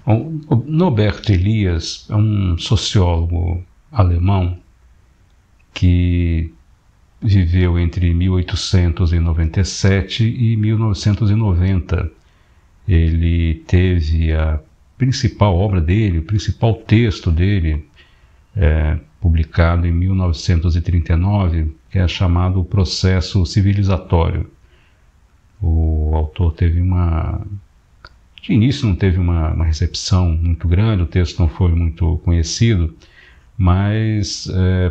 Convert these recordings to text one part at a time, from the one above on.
O Norbert Elias é um sociólogo alemão que viveu entre 1897 e 1990. Ele teve a principal obra dele, o principal texto dele, publicado em 1939, que é chamado O Processo Civilizatório. O autor teve de início não teve uma recepção muito grande, o texto não foi muito conhecido, mas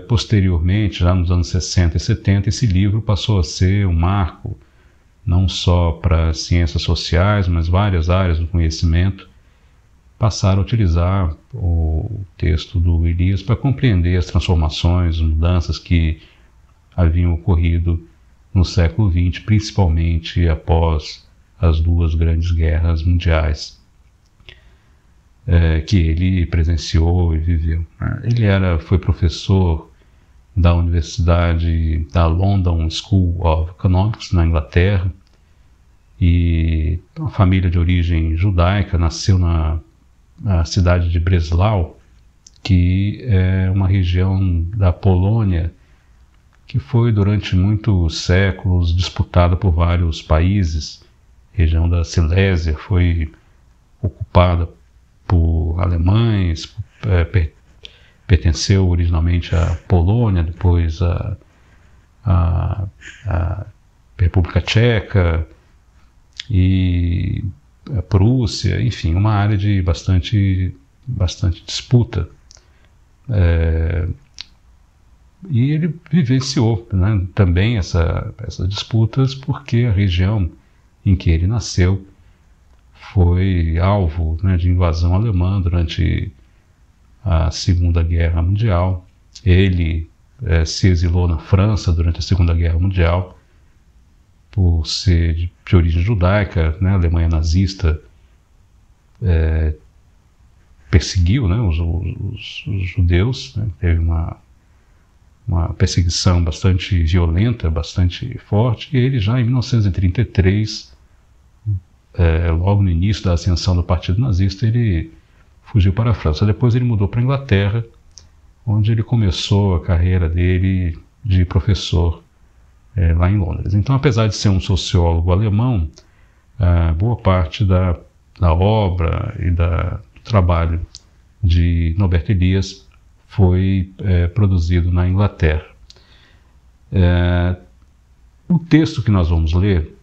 posteriormente, já nos anos 60 e 70, esse livro passou a ser um marco, não só para ciências sociais, mas várias áreas do conhecimento passaram a utilizar o texto do Elias para compreender as transformações, as mudanças que haviam ocorrido no século XX, principalmente após as duas grandes guerras mundiais que ele presenciou e viveu. Ele foi professor da Universidade da London School of Economics, na Inglaterra, e uma família de origem judaica, nasceu na cidade de Breslau, que é uma região da Polônia que foi durante muitos séculos disputada por vários países. A região da Silésia foi ocupada por alemães, pertenceu originalmente à Polônia, depois à República Tcheca e a Prússia, enfim, uma área de bastante disputa. E ele vivenciou, né, também essas disputas, porque a região em que ele nasceu foi alvo, né, de invasão alemã durante a Segunda Guerra Mundial. Ele se exilou na França durante a Segunda Guerra Mundial por ser de origem judaica, né? A Alemanha nazista perseguiu, né, os judeus, né? Teve uma perseguição bastante violenta, bastante forte, e ele já em 1933, logo no início da ascensão do Partido Nazista, ele fugiu para a França. Depois ele mudou para a Inglaterra, onde ele começou a carreira dele de professor lá em Londres. Então, apesar de ser um sociólogo alemão, boa parte da obra e do trabalho de Norbert Elias foi produzido na Inglaterra. O texto que nós vamos ler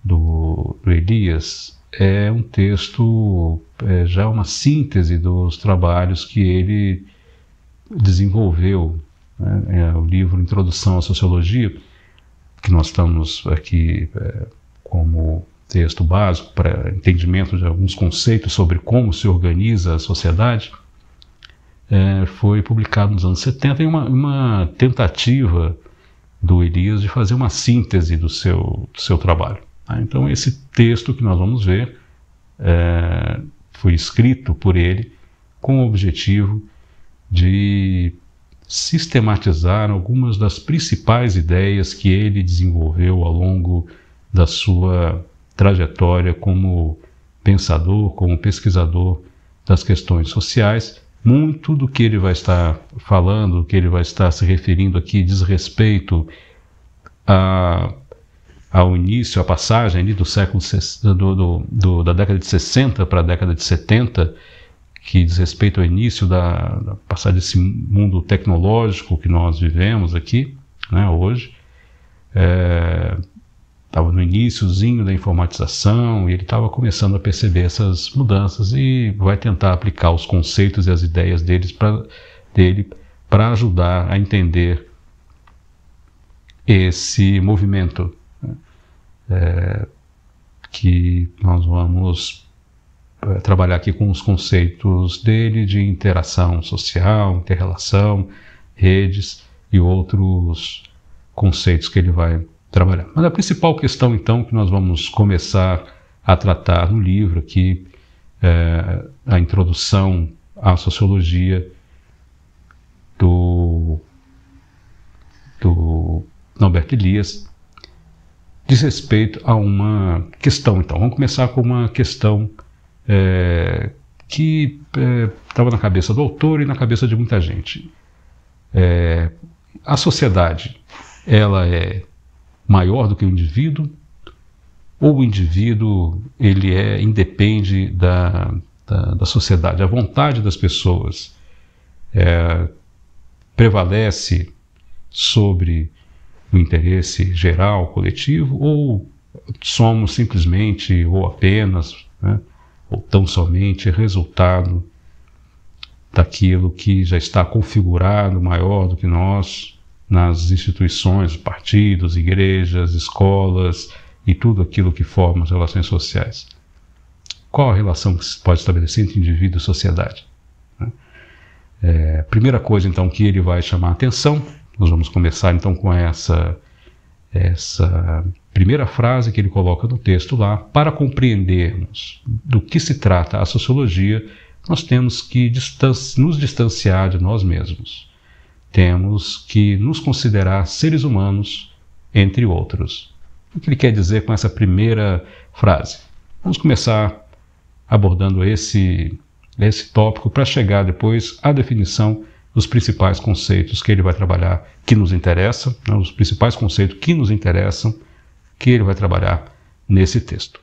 do Elias é um texto, já uma síntese dos trabalhos que ele desenvolveu, né? É o livro Introdução à Sociologia, que nós estamos aqui como texto básico para entendimento de alguns conceitos sobre como se organiza a sociedade. Foi publicado nos anos 70 em uma tentativa do Elias de fazer uma síntese do seu trabalho. Então, esse texto que nós vamos ver foi escrito por ele com o objetivo de sistematizar algumas das principais ideias que ele desenvolveu ao longo da sua trajetória como pensador, como pesquisador das questões sociais. Muito do que ele vai estar falando, do que ele vai estar se referindo aqui, diz respeito ao início, à passagem ali do século da década de 60 para a década de 70, que diz respeito ao início da passagem desse mundo tecnológico que nós vivemos aqui, né, hoje. Estava no iniciozinho da informatização e ele estava começando a perceber essas mudanças e vai tentar aplicar os conceitos e as ideias dele para ajudar a entender esse movimento, né, que nós vamos trabalhar aqui com os conceitos dele de interação social, inter-relação, redes e outros conceitos que ele vai trabalhar. Mas a principal questão, então, que nós vamos começar a tratar no livro aqui, a introdução à sociologia do Norbert Elias, diz respeito a uma questão. Então, vamos começar com uma questão que estava na cabeça do autor e na cabeça de muita gente. A sociedade, ela é maior do que o indivíduo, ou o indivíduo ele independe da sociedade? A vontade das pessoas prevalece sobre o interesse geral, coletivo, ou somos simplesmente, ou apenas, né, ou tão somente resultado daquilo que já está configurado maior do que nós nas instituições, partidos, igrejas, escolas e tudo aquilo que forma as relações sociais? Qual a relação que se pode estabelecer entre indivíduo e sociedade? Primeira coisa, então, que ele vai chamar a atenção, nós vamos começar, então, com essa primeira frase que ele coloca no texto lá. Para compreendermos do que se trata a sociologia, nós temos que nos distanciar de nós mesmos. Temos que nos considerar seres humanos, entre outros. O que ele quer dizer com essa primeira frase? Vamos começar abordando esse tópico para chegar depois à definição dos principais conceitos que ele vai trabalhar, que nos interessam, né, os principais conceitos que nos interessam, que ele vai trabalhar nesse texto.